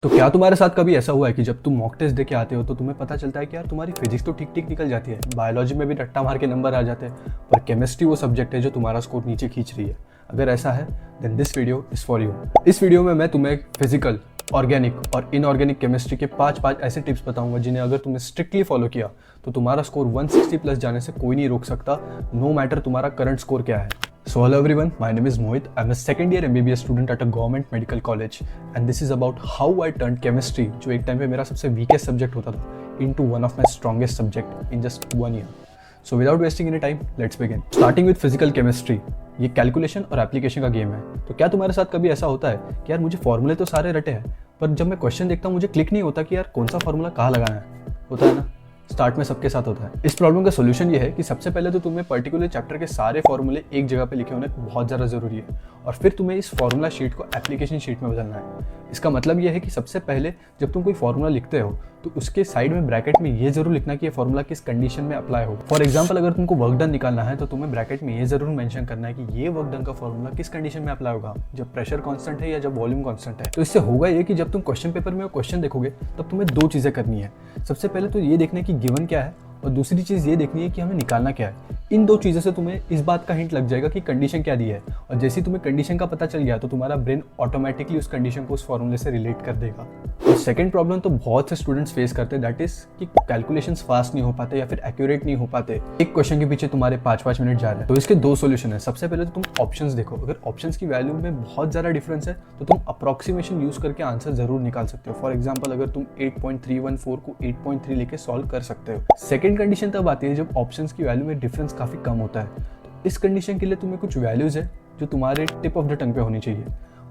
तो क्या तुम्हारे साथ कभी ऐसा हुआ है कि जब तुम मॉक टेस्ट दे के आते हो तो तुम्हें पता चलता है कि यार तुम्हारी फिजिक्स तो ठीक ठीक निकल जाती है, बायोलॉजी में भी रट्टा मार के नंबर आ जाते हैं, पर केमिस्ट्री वो सब्जेक्ट है जो तुम्हारा स्कोर नीचे खींच रही है। अगर ऐसा है then this video is for you. इस वीडियो में मैं तुम्हें फिजिकल, ऑर्गेनिक और इनऑर्गेनिक केमिस्ट्री के पाँच ऐसे टिप्स बताऊंगा जिन्हें अगर तुमने स्ट्रिक्टली फॉलो किया तो तुम्हारा स्कोर 160 प्लस जाने से कोई नहीं रोक सकता, नो मैटर तुम्हारा करंट स्कोर क्या है। So hello everyone, my name is Mohit. I'm a second year MBBS student at a government medical college and this is about how I turned chemistry, जो एक टाइम पे मेरा सबसे weakest subject होता था, into one of my strongest subject in just 1 year. So without wasting any time, let's begin. Starting with physical chemistry. ये calculation और application का गेम है। तो क्या तुम्हारे साथ कभी ऐसा होता है कि यार मुझे फॉर्मूले तो सारे रटे हैं, पर जब मैं क्वेश्चन देखता हूँ मुझे क्लिक नहीं होता कि यार कौन सा फॉर्मूला कहाँ लगाना है? होता है ना? स्टार्ट में सबके साथ होता है। इस प्रॉब्लम का सोल्यूशन ये है कि सबसे पहले तो तुम्हें पर्टिकुलर चैप्टर के सारे फॉर्मूले एक जगह पे लिखे होने बहुत ज़्यादा ज़रूरी है और फिर तुम्हें इस फॉर्मूला शीट को एप्लीकेशन शीट में बदलना है। इसका मतलब यह है कि सबसे पहले जब तुम कोई फॉर्मूला लिखते हो तो उसके साइड में ब्रैकेट में ये जरूर लिखना कि ये फॉर्मूला किस कंडीशन में अप्लाई हो। फॉर एग्जाम्पल अगर तुमको वर्क डन निकालना है तो तुम्हें ब्रैकेट में ये जरूर मेंशन करना है कि ये वर्क डन का फॉर्मूला किस कंडीशन में अप्लाई होगा, जब प्रेशर कांस्टेंट है या जब वॉल्यूम कांस्टेंट है। तो इससे होगा ये कि जब तुम क्वेश्चन पेपर में क्वेश्चन देखोगे तब तुम्हें दो चीज़ें करनी है। सबसे पहले तो ये देखना है कि गिवन क्या है और दूसरी चीज़ ये देखनी है कि हमें निकालना क्या है। इन दो चीज़ों से तुम्हें इस बात का हिंट लग जाएगा कि कंडीशन क्या दी है और जैसे ही तुम्हें कंडीशन का पता चल गया तो तुम्हारा ब्रेन ऑटोमेटिकली उस कंडीशन को उस फॉर्मूले से रिलेट कर देगा। और सेकंड प्रॉब्लम तो बहुत से स्टूडेंट्स फेस करते हैं, दैट इज कि कैलकुलेशंस फास्ट नहीं हो पाते या फिर एक्यूरेट नहीं हो पाते। एक क्वेश्चन के पीछे तुम्हारे 5 मिनट जा रहे हैं। तो इसके दो सोल्यूशन है। सबसे पहले तो तुम ऑप्शंस देखो, अगर ऑप्शंस की वैल्यू में बहुत ज़्यादा डिफरेंस है तो तुम अप्रॉक्सीमेशन यूज करके आंसर जरूर निकाल सकते हो। फॉर एग्जाम्पल अगर तुम 8.314 को 8.3 लेके सॉल्व कर सकते हो। सेकेंड कंडीशन तब आती है जब ऑप्शंस की वैल्यू में डिफरेंस काफ़ी कम होता है। तो इस कंडीशन के लिए तुम्हें कुछ वैल्यूज़ है जो तुम्हारे टिप ऑफ द टंग पे होनी चाहिए।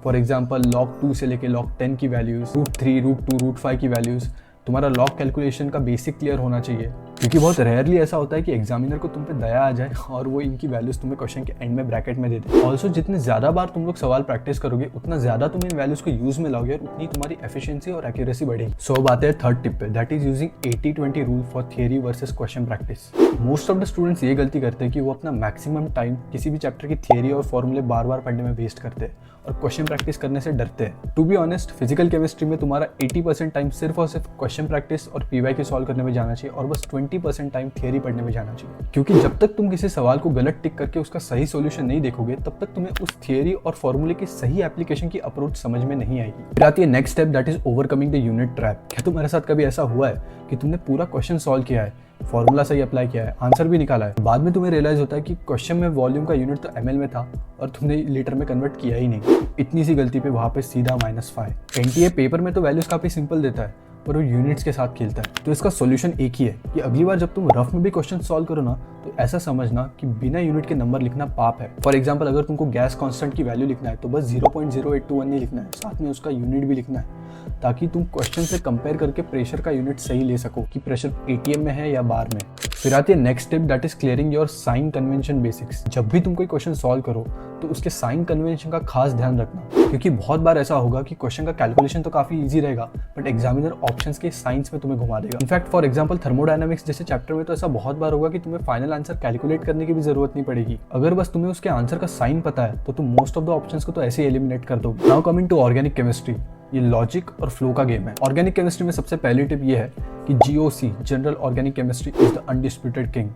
फॉर एग्जाम्पल log 2 से लेके log 10 की वैल्यूज़, √3, √2, √5 की वैल्यूज़। तुम्हारा log कैलकुलेशन का बेसिक क्लियर होना चाहिए, क्योंकि बहुत रेयरली ऐसा होता है कि एग्जामिनर को तुम पे दया आ जाए और वो इनकी वैल्यूज़ तुम्हें क्वेश्चन के एंड में ब्रैकेट में दे दे। ऑल्सो जितने ज़्यादा बार तुम लोग सवाल प्रैक्टिस करोगे उतना ज़्यादा तुम इन वैल्यूज़ को यूज़ में लाओगे और उतनी तुम्हारी एफिशिएंसी और एक्यूरेसी बढ़ेगी। सो अब आते हैं थर्ड टिप पे, that is using 80-20 rule for theory versus question practice. Most of the students ये गलती करते हैं कि वो अपना मैक्सिमम टाइम किसी भी चैप्टर की थियरी और फॉर्मूले बार बार पढ़ने में वेस्ट करते हैं और क्वेश्चन प्रैक्टिस करने से डरते हैं। To be honest, physical chemistry में तुम्हारा 80% टाइम सिर्फ और सिर्फ क्वेश्चन प्रैक्टिस और पीवाईक्यू सॉल्व करने में जाना चाहिए और बस 20% टाइम थियरी पढ़ने में जाना चाहिए, क्योंकि जब तक तुम किसी सवाल को गलत टिक करके उसका सही सॉल्यूशन नहीं देखोगे तब तक तुम्हें उस थियरी और फॉर्मूले की सही एप्लीकेशन की अप्रोच समझ में नहीं आएगी। फिर आती है next step, that is overcoming the unit trap. क्या तुम्हारे साथ कभी ऐसा हुआ है कि तुमने पूरा क्वेश्चन सॉल्व किया है, फॉर्मूला सही अप्लाई किया है, आंसर भी निकाला है, बाद में तुम्हें रियलाइज होता है कि क्वेश्चन में वॉल्यूम का यूनिट तो ml में था और तुमने लीटर में कन्वर्ट किया ही नहीं। इतनी सी गलती पे वहाँ पे सीधा -5। एनटीए पेपर में तो वैल्यूज काफ़ी सिंपल देता है पर वो यूनिट्स के साथ खेलता है। तो इसका सॉल्यूशन एक ही है कि अगली बार जब तुम रफ में भी क्वेश्चन सॉल्व करो ना तो ऐसा समझना कि बिना यूनिट के नंबर लिखना पाप है। फॉर एग्जांपल अगर तुमको गैस कांस्टेंट की वैल्यू लिखना है तो बस 0.0821 नहीं लिखना है, साथ में उसका यूनिट भी लिखना है ताकि तुम क्वेश्चन से कंपेयर करके प्रेशर का यूनिट सही ले सको कि प्रेशर एटीएम में है या बार में। फिर आती है next step, that is clearing your sign convention basics. जब भी तुम कोई क्वेश्चन सॉल्व करो तो उसके साइन कन्वेंशन का खास ध्यान रखना, क्योंकि बहुत बार ऐसा होगा कि क्वेश्चन का कैलकुलेशन तो काफी इजी रहेगा बट एग्जामिनर ऑप्शंस के साइंस में तुम्हें घुमा देगा। इनफैक्ट फॉर एग्जांपल थर्मोडायनामिक्स जैसे चैप्टर में तो ऐसा बहुत बार होगा कि तुम्हें फाइनल आंसर कैलकुलेट करने की भी जरूरत नहीं पड़ेगी। अगर बस तुम्हें उसके आंसर का साइन पता है तो तुम मोस्ट ऑफ द ऑप्शंस को तो ऐसे ही एलिमिनेट कर दोगे। Now coming to organic chemistry, ये लॉजिक और फ्लो का गेम है। ऑर्गेनिक केमिस्ट्री में सबसे पहली टिप ये है कि GOC, general organic chemistry, is the undisputed king.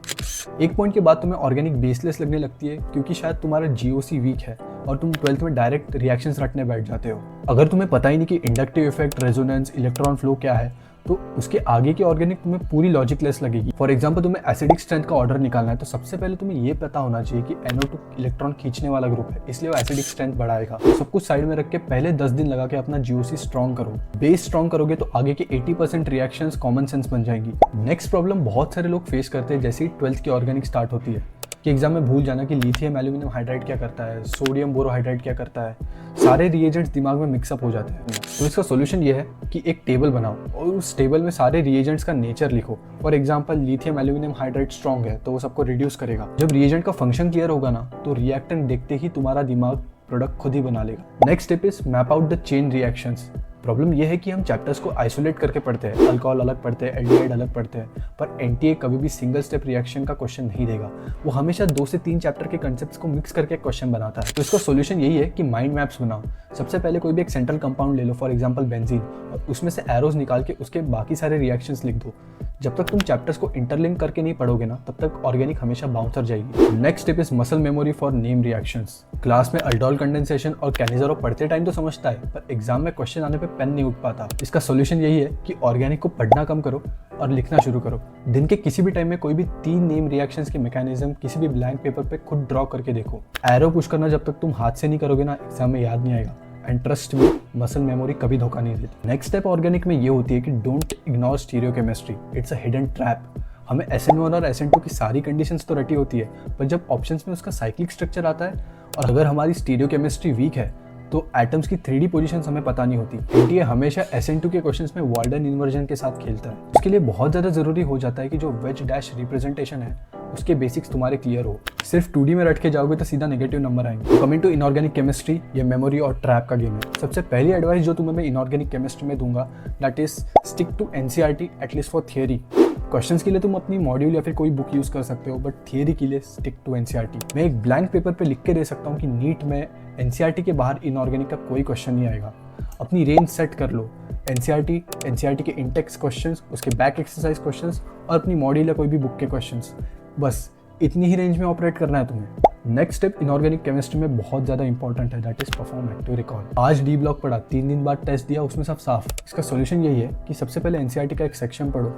एक पॉइंट के बाद तुम्हें ऑर्गेनिक बेसलेस लगने लगती है क्योंकि शायद तुम्हारा जीओसी वीक है और तुम 12th में डायरेक्ट रिएक्शंस रटने बैठ जाते हो। अगर तुम्हें पता ही नहीं कि inductive effect, resonance, electron flow क्या है तो उसके आगे की ऑर्गेनिक तुम्हें पूरी लॉजिकलेस लगेगी। फॉर एग्जांपल तुम्हें एसिडिक स्ट्रेंथ का ऑर्डर निकालना है तो सबसे पहले तुम्हें ये पता होना चाहिए कि NO2 इलेक्ट्रॉन खींचने वाला ग्रुप है, इसलिए वो एसिडिक स्ट्रेंथ बढ़ाएगा। तो सब कुछ साइड में रख के पहले 10 दिन लगा के अपना जीओसी स्ट्रॉन्ग करो। बेस स्ट्रॉन्ग करोगे तो आगे के 80% रिएक्शंस कॉमन सेंस बन जाएंगी। नेक्स्ट प्रॉब्लम बहुत सारे लोग फेस करते हैं जैसे ही 12th की ऑर्गेनिक स्टार्ट होती है कि एग्जाम में भूल जाना कि लिथियम एल्यूमिनियम हाइड्राइड क्या करता है, सोडियम बोरोहाइड्राइड क्या करता है। सारे रिएजेंट्स दिमाग में मिक्सअप हो जाते हैं। तो इसका सॉल्यूशन ये है कि एक टेबल बनाओ और उस टेबल में सारे रिएजेंट्स का नेचर लिखो। For example lithium aluminium hydride strong है तो वो सबको रिड्यूस करेगा। जब रिएजेंट का फंक्शन क्लियर होगा ना तो रिएक्टेंट देखते ही तुम्हारा दिमाग प्रोडक्ट खुद ही बना लेगा। Next step is map out the chain reactions. Problem यह है कि हम चैप्टर्स को आइसोलेट करके पढ़ते हैं, अल्कोहल अलग पढ़ते हैं, एल्डिहाइड अलग पढ़ते हैं, पर एनटीए कभी भी सिंगल स्टेप रिएक्शन का क्वेश्चन नहीं देगा। वो हमेशा 2 से 3 चैप्टर के कंसेप्ट्स को मिक्स करके क्वेश्चन बनाता है। तो इसका सॉल्यूशन यही है कि माइंड मैप्स बनाओ। सबसे पहले कोई भी एक सेंट्रल कंपाउंड ले लो, फॉर एग्जांपल बेंजीन, और उसमें से एरोज निकाल के उसके बाकी सारे रिएक्शंस लिख दो। जब तक तुम चैप्टर्स को इंटरलिंक करके नहीं पढ़ोगे ना, तब तक ऑर्गेनिक हमेशा बाउंसर जाएगी। Next step is muscle memory for name reactions. Class में अल्डोल कंडेंसेशन और कैनिज़रो पढ़ते टाइम तो समझता है, पर एग्जाम में क्वेश्चन आने पे पेन नहीं उठ पाता। इसका सॉल्यूशन यही है कि ऑर्गेनिक को पढ़ना कम करो और लिखना शुरू करो। दिन के किसी भी टाइम में कोई भी 3 नेम रिएक्शंस के मैकेनिज्म किसी भी ब्लैंक पेपर पे खुद ड्रॉ करके देखो। एरो पुश करना जब तक तुम हाथ से नहीं करोगे ना, एग्जाम में याद नहीं आएगा। एंड ट्रस्ट में, मसल मेमोरी कभी धोखा नहीं देती। नेक्स्ट स्टेप ऑर्गेनिक में ये होती है कि don't ignore stereochemistry, it's a hidden trap. हमें SN1 और SN2 की सारी कंडीशंस तो रटी होती है, पर जब ऑप्शंस में उसका साइक्लिक स्ट्रक्चर आता है और अगर हमारी स्टीरियोकेमिस्ट्री वीक है तो एटम्स की 3D पोजीशंस हमें पता नहीं होती। एनटीए हमेशा SN2 के क्वेश्चंस में वाल्डन इन्वर्जन के साथ खेलता है। उसके लिए बहुत ज़्यादा ज़रूरी हो जाता है कि जो वेज डैश रिप्रेजेंटेशन है उसके बेसिक्स तुम्हारे क्लियर हो। सिर्फ 2D में रट के जाओगे तो सीधा नेगेटिव नंबर आएंगे। कमिंग टू इनऑर्गेनिक केमिस्ट्री, ये मेमोरी और ट्रैप का गेम है। सबसे पहली एडवाइस जो तुम्हें मैं इनऑर्गेनिक केमिस्ट्री में दूंगा, that is stick to NCERT at least for theory. Questions के लिए तुम अपनी मॉड्यूल या फिर कोई बुक यूज कर सकते हो, बट थियरी के लिए स्टिक टू NCERT। मैं एक ब्लैंक पेपर पे लिख के दे सकता हूँ कि नीट में NCERT के बाहर इनऑर्गेनिक का कोई क्वेश्चन नहीं आएगा। अपनी रेंज सेट कर लो, NCERT के इंटेक्स क्वेश्चंस, उसके बैक एक्सरसाइज क्वेश्चंस और अपनी मॉड्यूल या कोई भी बुक के क्वेश्चंस। बस इतनी ही रेंज में ऑपरेट करना है तुम्हें। नेक्स्ट स्टेप इनऑर्गेनिक केमिस्ट्री में बहुत ज़्यादा इंपॉर्टेंट है, that is perform active recall. आज डी ब्लॉक पढ़ा, 3 दिन बाद टेस्ट दिया, उसमें सब साफ। इसका सॉल्यूशन यही है कि सबसे पहले NCERT का एक सेक्शन पढ़ो,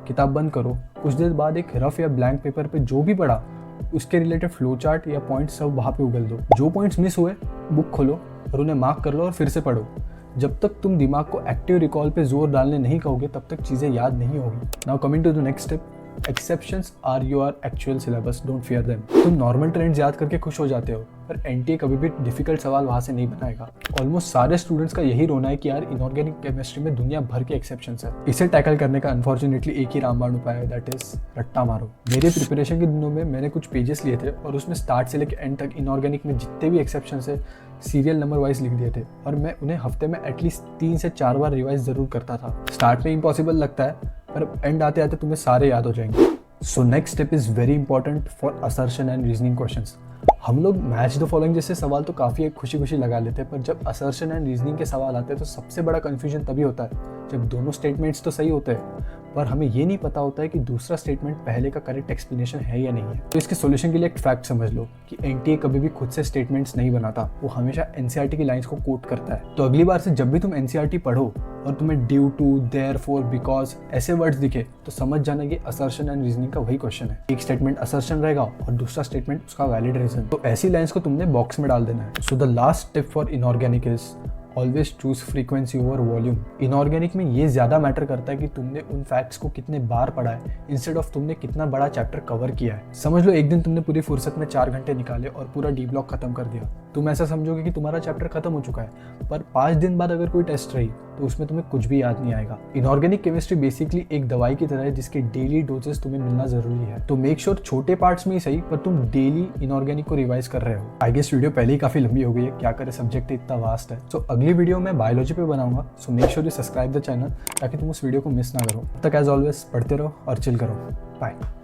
किताब बंद करो, कुछ देर बाद एक रफ या ब्लैंक पेपर पे जो भी पढ़ा उसके रिलेटेड फ्लो चार्ट या पॉइंट्स सब वहाँ पे उगल दो। जो पॉइंट्स मिस हुए बुक खोलो और उन्हें मार्क कर लो और फिर से पढ़ो। जब तक तुम दिमाग को एक्टिव रिकॉल पे जोर डालने नहीं कहोगे तब तक चीज़ें याद नहीं होगी। Now coming to the next step, exceptions are your actual syllabus, don't fear them. तुम नॉर्मल ट्रेंड्स याद करके खुश हो जाते हो, पर एनटीए कभी भी डिफिकल्ट सवाल वहाँ से नहीं बनाएगा। ऑलमोस्ट सारे स्टूडेंट्स का यही रोना है कि यार इनऑर्गेनिक केमिस्ट्री में दुनिया भर के एक्सेप्शंस है। इसे टैकल करने का अनफॉर्चुनेटली एक ही रामबाण उपाय है, दैट इज रट्टा मारो। मेरे प्रिपरेशन के दिनों में मैंने कुछ पेजेस लिए थे और उसमें स्टार्ट से लेकर एंड तक इनऑर्गेनिक में जितने भी एक्सेप्शंस है सीरियल नंबर वाइज लिख दिए थे और मैं उन्हें हफ्ते में एटलीस्ट 3 से 4 बार रिवाइज जरूर करता था। स्टार्ट में इम्पॉसिबल लगता है, पर एंड आते आते तुम्हें सारे याद हो जाएंगे। So next step is very important for assertion and reasoning questions. हम लोग मैच द फॉलोइंग जैसे सवाल तो काफ़ी खुशी खुशी लगा लेते हैं, पर जब असर्शन एंड रीजनिंग के सवाल आते हैं तो सबसे बड़ा कन्फ्यूजन तभी होता है जब दोनों स्टेटमेंट्स तो सही होते हैं पर हमें ये नहीं पता होता है कि दूसरा स्टेटमेंट पहले का करेक्ट एक्सप्लेनेशन है या नहीं है। तो इसके सॉल्यूशन के लिए एक फैक्ट समझ लो कि एनटीए कभी भी खुद से स्टेटमेंट्स नहीं बनाता, वो हमेशा एनसीईआरटी की लाइंस को कोट करता है। तो अगली बार से जब भी तुम एनसीईआरटी पढ़ो और तुम्हें ड्यू टू, देयरफॉर, बिकॉज ऐसे वर्ड्स दिखे तो समझ जाना ये असर्शन एंड रीजनिंग का वही क्वेश्चन है। एक स्टेटमेंट असर्शन रहेगा और दूसरा स्टेटमेंट उसका वैलिड रीजन। तो ऐसी लाइंस को तुमने बॉक्स में डाल देना है। So the last tip for inorganic is always choose frequency over volume. Inorganic में ये ज़्यादा मैटर करता है कि तुमने उन फैक्ट्स को कितने बार पढ़ा है इंस्टेड ऑफ तुमने कितना बड़ा चैप्टर कवर किया है। समझ लो एक दिन तुमने पूरी फुर्सत में 4 घंटे निकाले और पूरा डी ब्लॉक खत्म कर दिया। तुम ऐसा समझोगे कि तुम्हारा चैप्टर खत्म हो चुका है, पर 5 दिन बाद अगर कोई टेस्ट रही तो उसमें तुम्हें कुछ भी याद नहीं आएगा। इनऑर्गेनिक केमिस्ट्री बेसिकली एक दवाई की तरह है जिसके डेली डोजेस तुम्हें मिलना जरूरी है। तो मेक श्योर छोटे पार्ट्स में ही सही पर तुम डेली इनऑर्गेनिक को रिवाइज कर रहे हो। आई गेस वीडियो पहले ही काफी लंबी हो गई है, क्या करे सब्जेक्ट इतना वास्ट है। सो अगली वीडियो में बायोलॉजी पे बनाऊंगा। So make sure you subscribe the channel ताकि तुम उस वीडियो को मिस ना करो। तब तक एज ऑलवेज पढ़ते रहो और चिल करो। बाय।